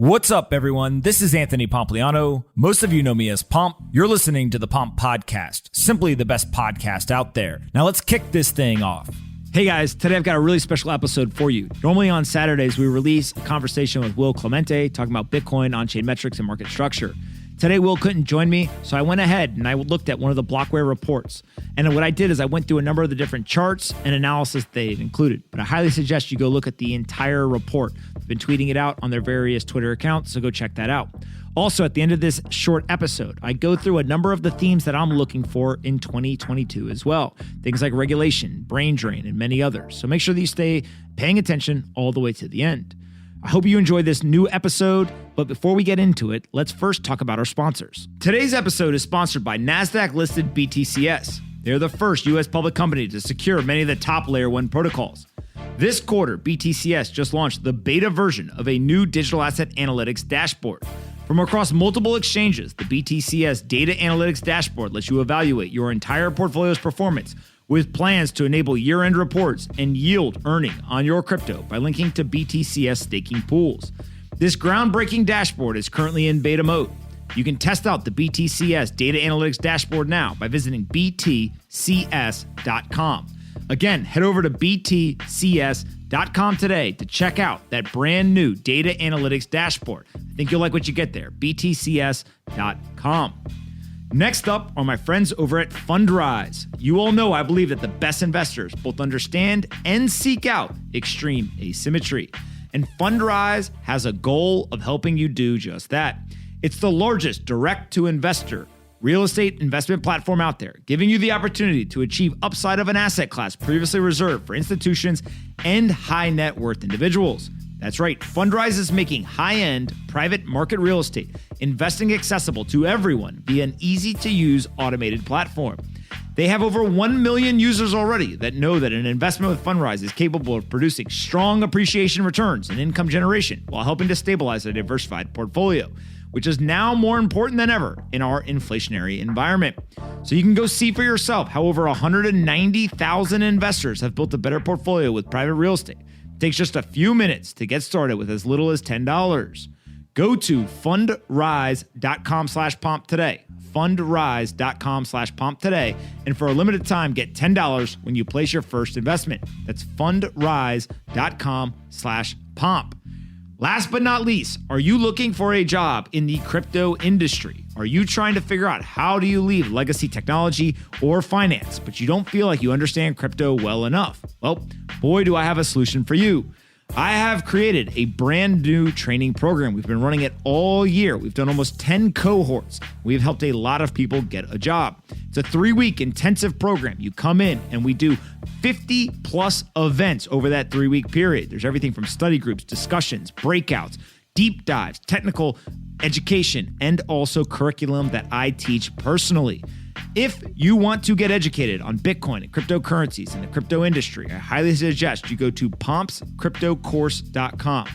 What's up, everyone? This is Anthony Pompliano. Most of you know me as Pomp. You're listening to the Pomp Podcast, simply the best podcast out there. Now let's kick this thing off. Hey guys, today I've got a really special episode for you. Normally on Saturdays, we release a conversation with Will Clemente talking about Bitcoin, on-chain metrics, and market structure. Today, Will couldn't join me, so I went ahead and I looked at one of the Blockware reports. And what I did is I went through a number of the different charts and analysis they included. But I highly suggest you go look at the entire report. They've been tweeting it out on their various Twitter accounts, so go check that out. Also, at the end of this short episode, I go through a number of the themes that I'm looking for in 2022 as well. Things like regulation, brain drain, and many others. So make sure that you stay paying attention all the way to the end. I hope you enjoy this new episode, but before we get into it, let's first talk about our sponsors. Today's episode is sponsored by NASDAQ-listed BTCS. They're the first U.S. public company to secure many of the top Layer 1 protocols. This quarter, BTCS just launched the beta version of a new digital asset analytics dashboard. From across multiple exchanges, the BTCS Data Analytics Dashboard lets you evaluate your entire portfolio's performance with plans to enable year-end reports and yield earning on your crypto by linking to BTCS staking pools. This groundbreaking dashboard is currently in beta mode. You can test out the BTCS Data Analytics Dashboard now by visiting btcs.com. Again, head over to btcs.com today to check out that brand new Data Analytics Dashboard. I think you'll like what you get there, btcs.com. Next up are my friends over at Fundrise. You all know I believe that the best investors both understand and seek out extreme asymmetry. And Fundrise has a goal of helping you do just that. It's the largest direct-to-investor real estate investment platform out there, giving you the opportunity to achieve upside of an asset class previously reserved for institutions and high net worth individuals. That's right, Fundrise is making high-end private market real estate investing accessible to everyone via an easy-to-use automated platform. They have over 1 million users already that know that an investment with Fundrise is capable of producing strong appreciation returns and income generation while helping to stabilize a diversified portfolio, which is now more important than ever in our inflationary environment. So you can go see for yourself how over 190,000 investors have built a better portfolio with private real estate. It takes just a few minutes to get started with as little as $10. Go to fundrise.com/pomp today. Fundrise.com/pomp today. And for a limited time, get $10 when you place your first investment. That's fundrise.com/pomp. Last but not least, are you looking for a job in the crypto industry? Are you trying to figure out how do you leave legacy technology or finance, but you don't feel like you understand crypto well enough? Well, boy, do I have a solution for you. I have created a brand new training program. We've been running it all year. We've done almost 10 cohorts. We've helped a lot of people get a job. It's a 3-week intensive program. You come in and we do 50 plus events over that 3-week period. There's everything from study groups, discussions, breakouts, deep dives, technical education, and also curriculum that I teach personally. If you want to get educated on Bitcoin and cryptocurrencies and the crypto industry, I highly suggest you go to pompscryptocourse.com.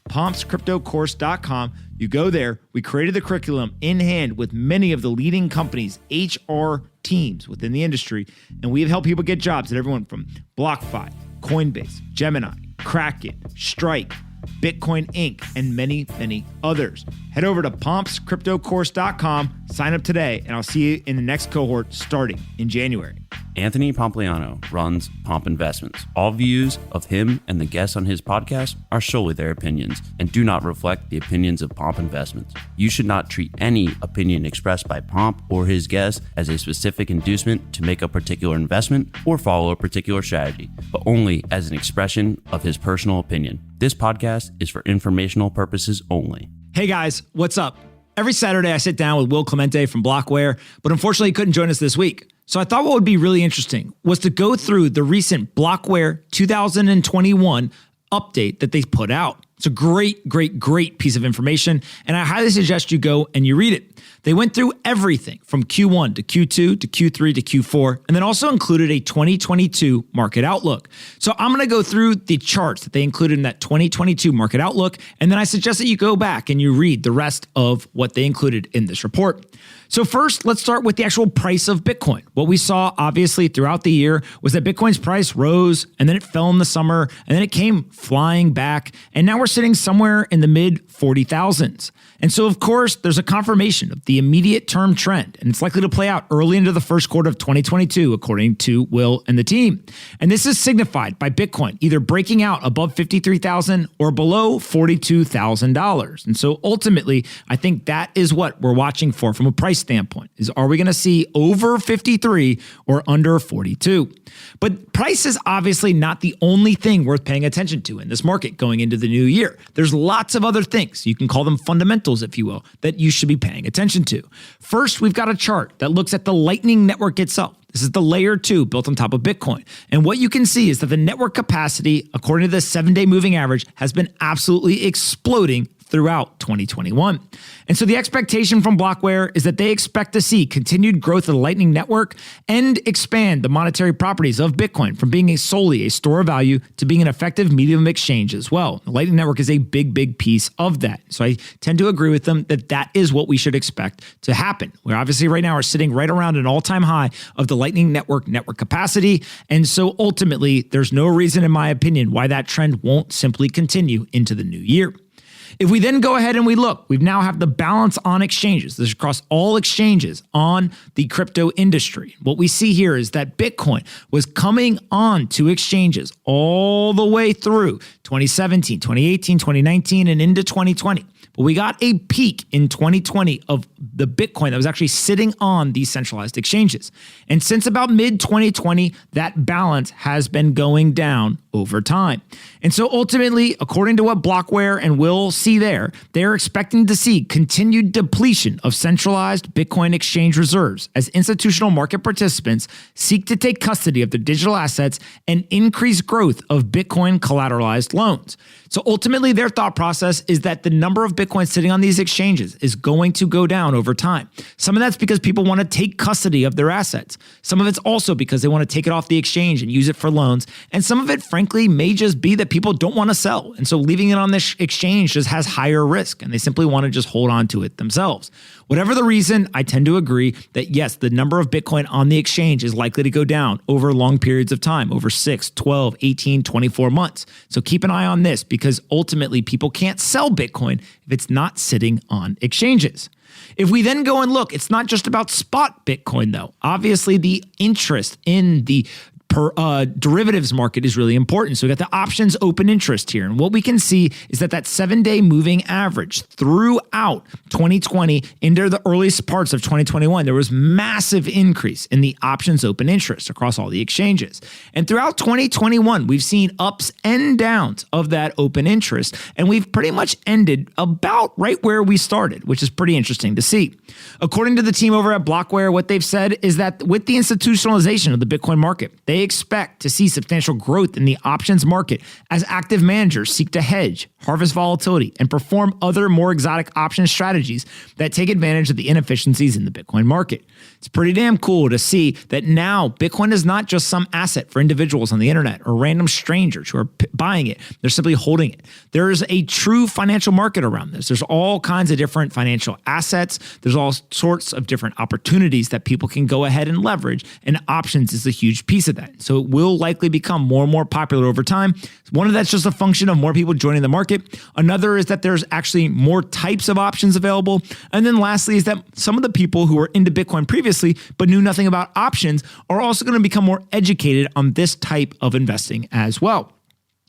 pompscryptocourse.com. You go there. We created the curriculum in hand with many of the leading companies' HR teams within the industry, and we have helped people get jobs at everyone from BlockFi, Coinbase, Gemini, Kraken, Strike, Bitcoin Inc., and many, many others. Head over to pompscryptocourse.com, sign up today, and I'll see you in the next cohort starting in January. Anthony Pompliano runs Pomp Investments. All views of him and the guests on his podcast are solely their opinions and do not reflect the opinions of Pomp Investments. You should not treat any opinion expressed by Pomp or his guests as a specific inducement to make a particular investment or follow a particular strategy, but only as an expression of his personal opinion. This podcast is for informational purposes only. Hey guys, what's up? Every Saturday I sit down with Will Clemente from Blockware, but unfortunately he couldn't join us this week. So I thought what would be really interesting was to go through the recent Blockware 2021 update that they put out. It's a great piece of information, and I highly suggest you go and you read it. They went through everything from Q1 to Q2 to Q3 to Q4, and then also included a 2022 market outlook. So I'm going to go through the charts that they included in that 2022 market outlook, and then I suggest that you go back and you read the rest of what they included in this report. So first, let's start with the actual price of Bitcoin. What we saw, obviously, throughout the year was that Bitcoin's price rose, and then it fell in the summer, and then it came flying back, and now we're sitting somewhere in the mid 40,000s. And so, of course, there's a confirmation of the immediate term trend, and it's likely to play out early into the first quarter of 2022, according to Will and the team. And this is signified by Bitcoin either breaking out above $53,000 or below $42,000. And so ultimately, I think that is what we're watching for from a price standpoint, is are we going to see over 53 or under 42? But price is obviously not the only thing worth paying attention to in this market going into the new year. There's lots of other things, you can call them fundamentals, if you will, that you should be paying attention to. First, we've got a chart that looks at the Lightning Network itself. This is the layer 2 built on top of Bitcoin. And what you can see is that the network capacity, according to the 7-day moving average, has been absolutely exploding throughout 2021. And so the expectation from Blockware is that they expect to see continued growth of the Lightning Network and expand the monetary properties of Bitcoin from being solely a store of value to being an effective medium of exchange as well. The Lightning Network is a big piece of that. So I tend to agree with them that that is what we should expect to happen. We're obviously right now are sitting right around an all-time high of the Lightning Network capacity. And so ultimately, there's no reason, in my opinion, why that trend won't simply continue into the new year. If we then go ahead and we look, we now have the balance on exchanges. This is across all exchanges on the crypto industry. What we see here is that Bitcoin was coming on to exchanges all the way through 2017, 2018, 2019, and into 2020. But we got a peak in 2020 of the Bitcoin that was actually sitting on these centralized exchanges. And since about mid-2020, that balance has been going down over time. And so ultimately, according to what Blockware and Will see there, they're expecting to see continued depletion of centralized Bitcoin exchange reserves as institutional market participants seek to take custody of their digital assets and increase growth of Bitcoin collateralized loans. So ultimately, their thought process is that the number of Bitcoin sitting on these exchanges is going to go down over time. Some of that's because people want to take custody of their assets. Some of it's also because they want to take it off the exchange and use it for loans. And some of it, frankly, may just be that people don't want to sell. And so leaving it on this exchange just has higher risk, and they simply want to just hold on to it themselves. Whatever the reason, I tend to agree that yes, the number of Bitcoin on the exchange is likely to go down over long periods of time, over 6, 12, 18, 24 months. So keep an eye on this, because ultimately people can't sell Bitcoin if it's not sitting on exchanges. If we then go and look, it's not just about spot Bitcoin though. Obviously the interest in the derivatives market is really important. So we got the options open interest here. And what we can see is that 7-day moving average throughout 2020 into the earliest parts of 2021, there was massive increase in the options open interest across all the exchanges. And throughout 2021, we've seen ups and downs of that open interest. And we've pretty much ended about right where we started, which is pretty interesting to see. According to the team over at Blockware, what they've said is that with the institutionalization of the Bitcoin market, they expect to see substantial growth in the options market as active managers seek to hedge, harvest volatility, and perform other more exotic option strategies that take advantage of the inefficiencies in the Bitcoin market. It's pretty damn cool to see that now Bitcoin is not just some asset for individuals on the internet or random strangers who are buying it. They're simply holding it. There is a true financial market around this. There's all kinds of different financial assets. There's all sorts of different opportunities that people can go ahead and leverage, and options is a huge piece of that. So it will likely become more and more popular over time. One of that's just a function of more people joining the market. Another is that there's actually more types of options available. And then lastly is that some of the people who were into Bitcoin previously but knew nothing about options are also going to become more educated on this type of investing as well.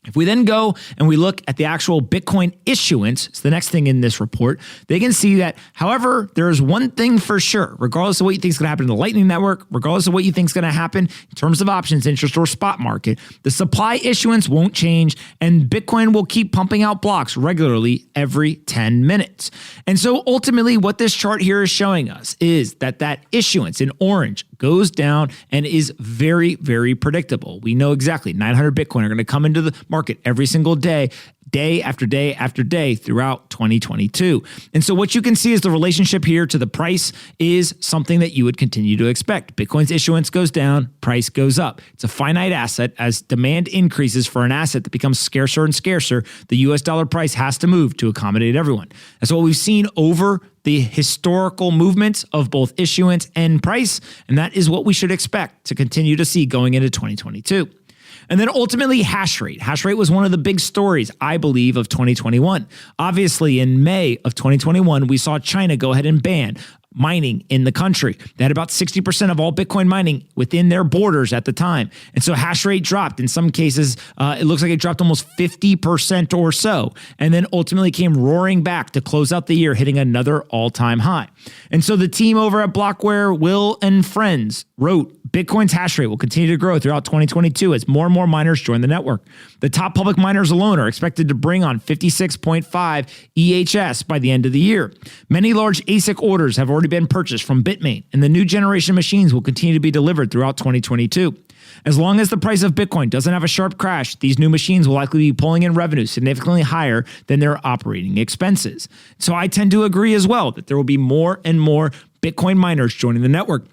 If we then go and we look at the actual Bitcoin issuance, it's the next thing in this report, they can see that, however, there is one thing for sure, regardless of what you think is going to happen in the Lightning Network, regardless of what you think is going to happen in terms of options, interest, or spot market, the supply issuance won't change, and Bitcoin will keep pumping out blocks regularly every 10 minutes. And so ultimately what this chart here is showing us is that issuance in orange goes down and is very, very predictable. We know exactly 900 Bitcoin are going to come into the market every single day, day after day after day throughout 2022. And so what you can see is the relationship here to the price is something that you would continue to expect. Bitcoin's issuance goes down, price goes up. It's a finite asset. As demand increases for an asset that becomes scarcer and scarcer, the US dollar price has to move to accommodate everyone. That's what we've seen over the historical movements of both issuance and price, and that is what we should expect to continue to see going into 2022. And then ultimately hash rate. Hash rate was one of the big stories, I believe, of 2021. Obviously, in May of 2021, we saw China go ahead and ban mining in the country. They had about 60% of all Bitcoin mining within their borders at the time. And so hash rate dropped. In some cases, it looks like it dropped almost 50% or so, and then ultimately came roaring back to close out the year, hitting another all-time high. And so the team over at Blockware, Will and friends, wrote, Bitcoin's hash rate will continue to grow throughout 2022 as more and more miners join the network. The top public miners alone are expected to bring on 56.5 EHS by the end of the year. Many large ASIC orders have already been purchased from Bitmain, and the new generation machines will continue to be delivered throughout 2022. As long as the price of Bitcoin doesn't have a sharp crash, these new machines will likely be pulling in revenue significantly higher than their operating expenses. So I tend to agree as well that there will be more and more Bitcoin miners joining the network.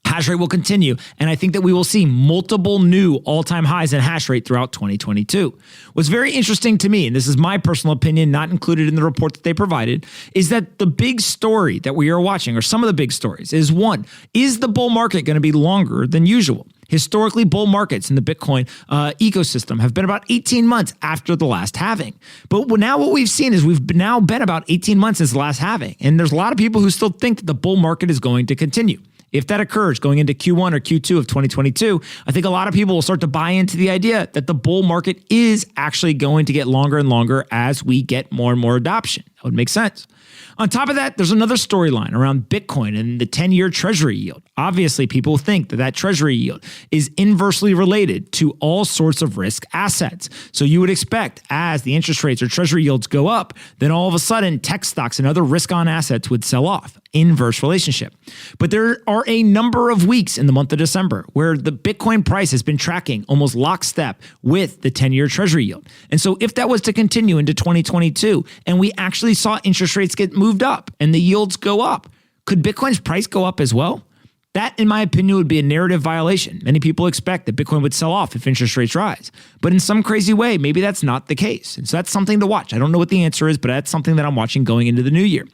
Hash rate will continue, and I think that we will see multiple new all-time highs in hash rate throughout 2022. What's very interesting to me, and this is my personal opinion, not included in the report that they provided, is that the big story that we are watching, or some of the big stories, is one, is the bull market going to be longer than usual? Historically, bull markets in the Bitcoin ecosystem have been about 18 months after the last halving. But now what we've seen is we've now been about 18 months since the last halving, and there's a lot of people who still think that the bull market is going to continue. If that occurs going into Q1 or Q2 of 2022, I think a lot of people will start to buy into the idea that the bull market is actually going to get longer and longer as we get more and more adoption. That would make sense. On top of that, there's another storyline around Bitcoin and the 10-year treasury yield. Obviously, people think that that treasury yield is inversely related to all sorts of risk assets. So you would expect as the interest rates or treasury yields go up, then all of a sudden tech stocks and other risk-on assets would sell off. Inverse relationship. But there are a number of weeks in the month of December where the Bitcoin price has been tracking almost lockstep with the 10-year treasury yield. And so if that was to continue into 2022 and we actually saw interest rates get moved up and the yields go up, could Bitcoin's price go up as well? That, in my opinion, would be a narrative violation. Many people expect that Bitcoin would sell off if interest rates rise. But in some crazy way, maybe that's not the case. And so that's something to watch. I don't know what the answer is, but that's something that I'm watching going into the new year.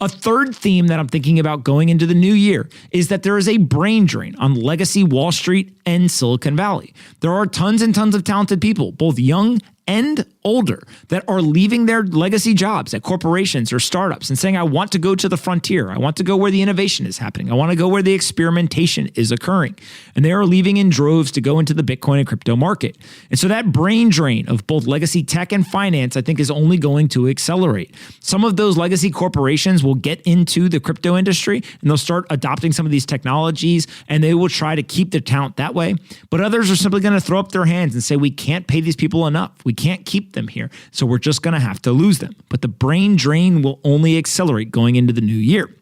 A third theme that I'm thinking about going into the new year is that there is a brain drain on legacy Wall Street and Silicon Valley. There are tons and tons of talented people, both young and older, that are leaving their legacy jobs at corporations or startups and saying, I want to go to the frontier. I want to go where the innovation is happening. I want to go where the experimentation is occurring. And they are leaving in droves to go into the Bitcoin and crypto market. And so that brain drain of both legacy tech and finance, I think, is only going to accelerate. Some of those legacy corporations will get into the crypto industry and they'll start adopting some of these technologies and they will try to keep their talent that way. But others are simply going to throw up their hands and say, we can't pay these people enough. We can't keep them here. So we're just going to have to lose them. But the brain drain will only accelerate going into the new year.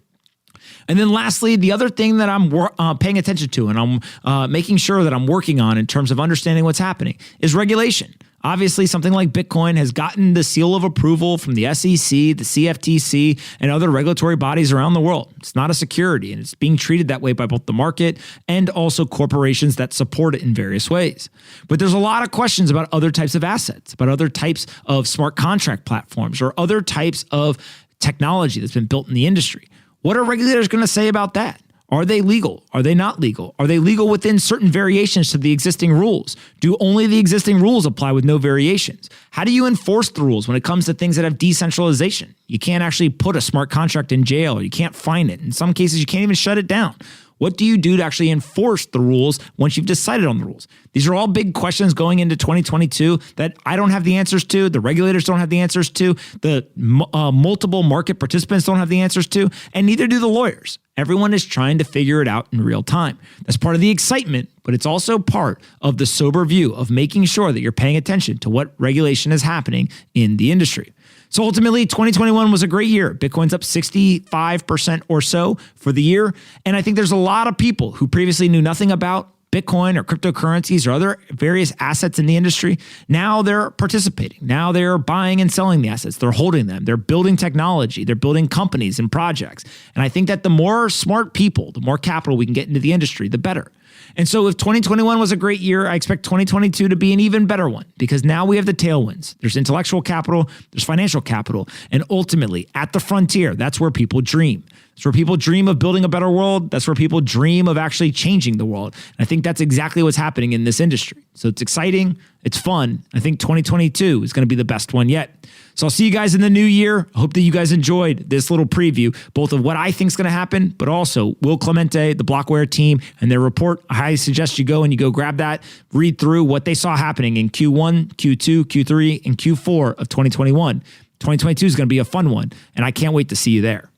And then lastly, the other thing that I'm paying attention to and I'm making sure that I'm working on in terms of understanding what's happening is regulation. Obviously, something like Bitcoin has gotten the seal of approval from the SEC, the CFTC, and other regulatory bodies around the world. It's not a security, and it's being treated that way by both the market and also corporations that support it in various ways. But there's a lot of questions about other types of assets, about other types of smart contract platforms, or other types of technology that's been built in the industry. What are regulators going to say about that? Are they legal? Are they not legal? Are they legal within certain variations to the existing rules? Do only the existing rules apply with no variations? How do you enforce the rules when it comes to things that have decentralization? You can't actually put a smart contract in jail, or you can't fine it. In some cases, you can't even shut it down. What do you do to actually enforce the rules once you've decided on the rules? These are all big questions going into 2022 that I don't have the answers to, the regulators don't have the answers to, the multiple market participants don't have the answers to, and neither do the lawyers. Everyone is trying to figure it out in real time. That's part of the excitement, but it's also part of the sober view of making sure that you're paying attention to what regulation is happening in the industry. So ultimately, 2021 was a great year. Bitcoin's up 65% or so for the year. And I think there's a lot of people who previously knew nothing about Bitcoin or cryptocurrencies or other various assets in the industry. Now they're participating. Now they're buying and selling the assets. They're holding them. They're building technology. They're building companies and projects. And I think that the more smart people, the more capital we can get into the industry, the better. And so if 2021 was a great year, I expect 2022 to be an even better one, because now we have the tailwinds. There's intellectual capital, there's financial capital, and ultimately at the frontier, that's where people dream. It's where people dream of building a better world. That's where people dream of actually changing the world. And I think that's exactly what's happening in this industry. So it's exciting. It's fun. I think 2022 is going to be the best one yet. So I'll see you guys in the new year. I hope that you guys enjoyed this little preview, both of what I think is going to happen, but also Will Clemente, the Blockware team, and their report. I highly suggest you go and you go grab that, read through what they saw happening in Q1, Q2, Q3, and Q4 of 2021. 2022 is going to be a fun one, and I can't wait to see you there.